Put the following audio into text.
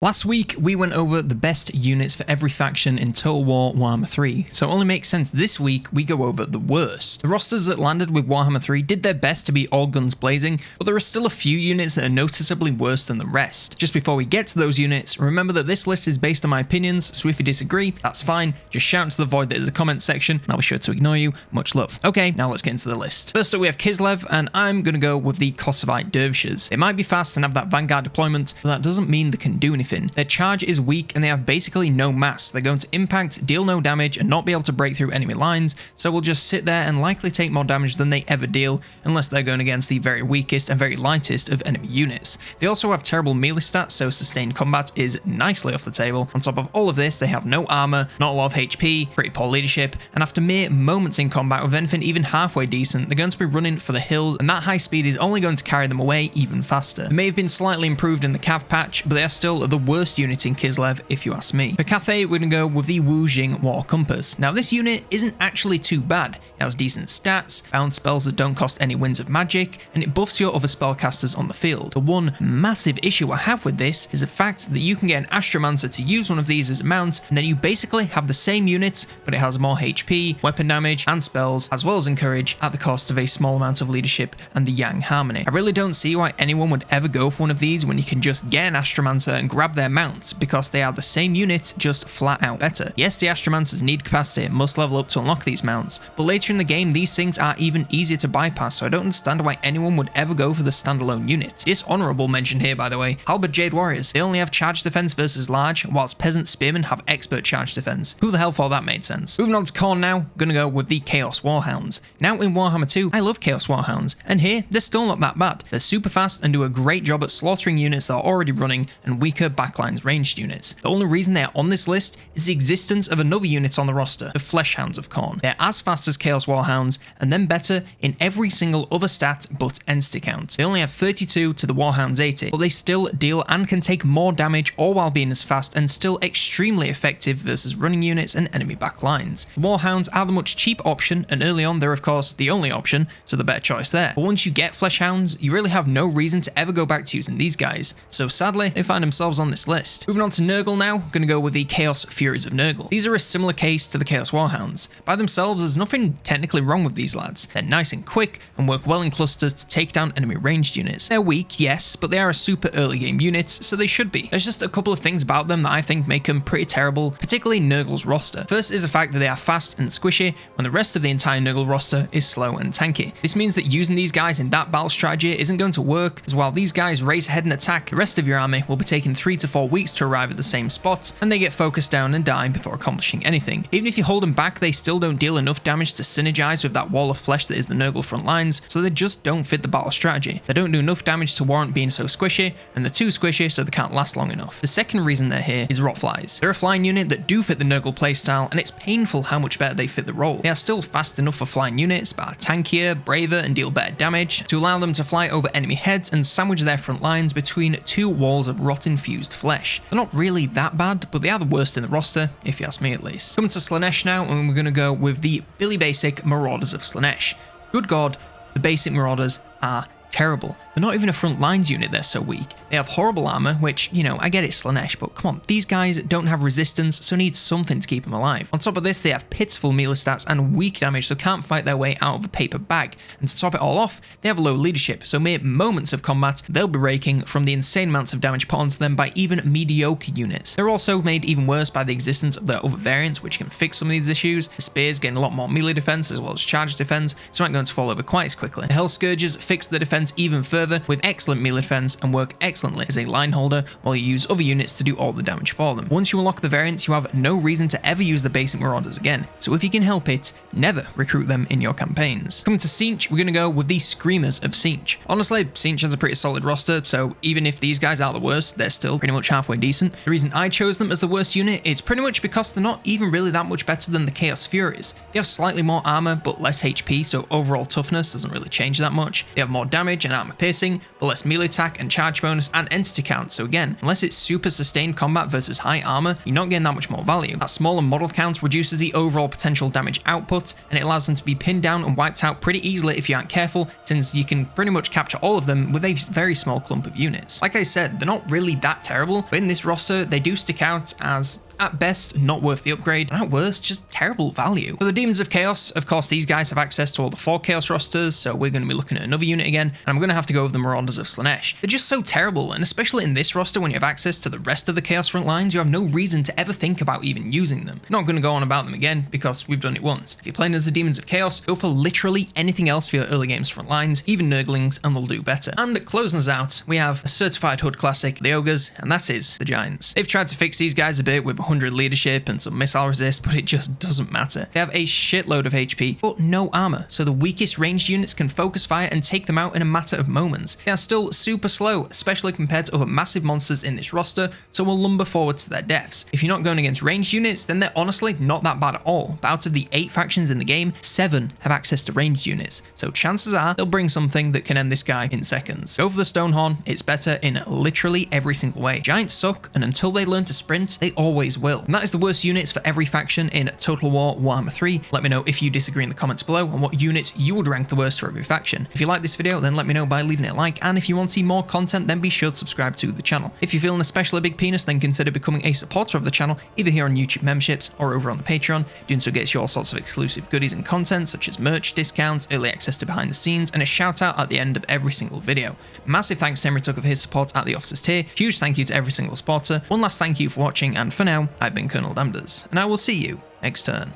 Last week, we went over the best units for every faction in Total War Warhammer 3, so it only makes sense this week we go over the worst. The rosters that landed with Warhammer 3 did their best to be all guns blazing, but there are still a few units that are noticeably worse than the rest. Just before we get to those units, remember that this list is based on my opinions, so if you disagree, that's fine, just shout into the void that is the comment section, and I'll be sure to ignore you. Much love. Okay, now let's get into the list. First up we have Kislev, and I'm going to go with the Kossovite Dervishes. It might be fast and have that Vanguard deployment, but that doesn't mean they can do anything. Their charge is weak and they have basically no mass. They're going to impact, deal no damage, and not be able to break through enemy lines, so we'll just sit there and likely take more damage than they ever deal, unless they're going against the very weakest and very lightest of enemy units. They also have terrible melee stats, so sustained combat is nicely off the table. On top of all of this, they have no armor, not a lot of HP, pretty poor leadership, and after mere moments in combat with anything even halfway decent, they're going to be running for the hills, and that high speed is only going to carry them away even faster. They may have been slightly improved in the Cav patch, but they are still the worst unit in Kislev if you ask me. For Cathay, we're going to go with the Wu Jing War Compass. Now this unit isn't actually too bad. It has decent stats, bound spells that don't cost any winds of magic, and it buffs your other spellcasters on the field. The one massive issue I have with this is the fact that you can get an Astromancer to use one of these as a mount, and then you basically have the same units, but it has more HP, weapon damage, and spells, as well as encourage, at the cost of a small amount of leadership and the Yang Harmony. I really don't see why anyone would ever go for one of these when you can just get an Astromancer and grab their mounts, because they are the same units, just flat out better. Yes, the Astromancers need capacity and must level up to unlock these mounts, but later in the game these things are even easier to bypass, so I don't understand why anyone would ever go for the standalone unit. Dishonorable mention here, by the way, Halberd Jade Warriors. They only have charge defense versus large, whilst Peasant Spearmen have expert charge defense. Who the hell thought that made sense? Moving on to Khorne now, gonna go with the Chaos Warhounds. Now in Warhammer 2, I love Chaos Warhounds, and here they're still not that bad. They're super fast and do a great job at slaughtering units that are already running and weaker backlines ranged units. The only reason they're on this list is the existence of another unit on the roster, the Fleshhounds of Khorne. They're as fast as Chaos Warhounds, and then better in every single other stat but entity count. They only have 32 to the Warhounds 80, but they still deal and can take more damage, all while being as fast and still extremely effective versus running units and enemy backlines. The Warhounds are the much cheaper option, and early on they're of course the only option, so the better choice there. But once you get Fleshhounds, you really have no reason to ever go back to using these guys, so sadly they find themselves on this list. Moving on to Nurgle now, gonna go with the Chaos Furies of Nurgle. These are a similar case to the Chaos Warhounds. By themselves, there's nothing technically wrong with these lads. They're nice and quick and work well in clusters to take down enemy ranged units. They're weak, yes, but they are a super early game unit, so they should be. There's just a couple of things about them that I think make them pretty terrible, particularly Nurgle's roster. First is the fact that they are fast and squishy, when the rest of the entire Nurgle roster is slow and tanky. This means that using these guys in that battle strategy isn't going to work, as while these guys race ahead and attack, the rest of your army will be taking 3 to 4 weeks to arrive at the same spot, and they get focused down and die before accomplishing anything. Even if you hold them back, they still don't deal enough damage to synergize with that wall of flesh that is the Nurgle front lines, so they just don't fit the battle strategy. They don't do enough damage to warrant being so squishy, and they're too squishy so they can't last long enough. The second reason they're here is Rotflies. They're a flying unit that do fit the Nurgle playstyle, and it's painful how much better they fit the role. They are still fast enough for flying units, but are tankier, braver, and deal better damage, to allow them to fly over enemy heads and sandwich their front lines between 2 walls of rot-infused flesh. They're not really that bad, but they are the worst in the roster, if you ask me at least. Coming to Slaanesh now, and we're going to go with the Billy Basic Marauders of Slaanesh. Good God, the basic Marauders are terrible. They're not even a front lines unit, they're so weak. They have horrible armor, which, you know, I get it's Slaanesh, but come on, these guys don't have resistance, so need something to keep them alive. On top of this, they have pitiful melee stats and weak damage, so can't fight their way out of a paper bag. And to top it all off, they have low leadership, so mere moments of combat, they'll be raking from the insane amounts of damage put onto them by even mediocre units. They're also made even worse by the existence of their other variants, which can fix some of these issues. The Spears gain a lot more melee defense as well as charge defense, so aren't going to fall over quite as quickly. The Hell Scourges fix the defense even further with excellent melee defense and work excellently as a line holder, while you use other units to do all the damage for them. Once you unlock the variants, you have no reason to ever use the basic Marauders again, so if you can help it, never recruit them in your campaigns. Coming to Tzeentch, we're going to go with the Screamers of Tzeentch. Honestly, Tzeentch has a pretty solid roster, so even if these guys are the worst, they're still pretty much halfway decent. The reason I chose them as the worst unit is pretty much because they're not even really that much better than the Chaos Furies. They have slightly more armor but less HP, so overall toughness doesn't really change that much. They have more damage damage and armor piercing, but less melee attack and charge bonus and entity count. So again, unless it's super sustained combat versus high armor, you're not getting that much more value. That smaller model count reduces the overall potential damage output, and it allows them to be pinned down and wiped out pretty easily if you aren't careful, since you can pretty much capture all of them with a very small clump of units. Like I said, they're not really that terrible, but in this roster, they do stick out as, at best, not worth the upgrade, and at worst, just terrible value. For the Demons of Chaos, of course, these guys have access to all the 4 Chaos rosters, so we're going to be looking at another unit again, and I'm going to have to go with the Marauders of Slaanesh. They're just so terrible, and especially in this roster, when you have access to the rest of the Chaos front lines, you have no reason to ever think about even using them. Not going to go on about them again, because we've done it once. If you're playing as the Demons of Chaos, go for literally anything else for your early games front lines, even Nurglings, and they'll do better. And closing us out, we have a certified HUD classic, the Ogres, and that is the Giants. They've tried to fix these guys a bit with 100 leadership and some missile resist, but it just doesn't matter. They have a shitload of HP, but no armor, so the weakest ranged units can focus fire and take them out in a matter of moments. They are still super slow, especially compared to other massive monsters in this roster, so will lumber forward to their deaths. If you're not going against ranged units, then they're honestly not that bad at all. But out of the 8 factions in the game, 7 have access to ranged units, so chances are they'll bring something that can end this guy in seconds. Go for the Stonehorn, it's better in literally every single way. Giants suck, and until they learn to sprint, they always will. And that is the worst units for every faction in Total War Warhammer 3. Let me know if you disagree in the comments below on what units you would rank the worst for every faction. If you like this video, then let me know by leaving it a like, and if you want to see more content, then be sure to subscribe to the channel. If you're feeling especially big penis, then consider becoming a supporter of the channel, either here on YouTube memberships or over on the Patreon. Doing so gets you all sorts of exclusive goodies and content, such as merch, discounts, early access to behind the scenes, and a shout out at the end of every single video. Massive thanks to Henry Tuck of his support at the officers tier. Huge thank you to every single supporter. One last thank you for watching, and for now, I've been COLONELDAMNEDERS, and I will see you next turn.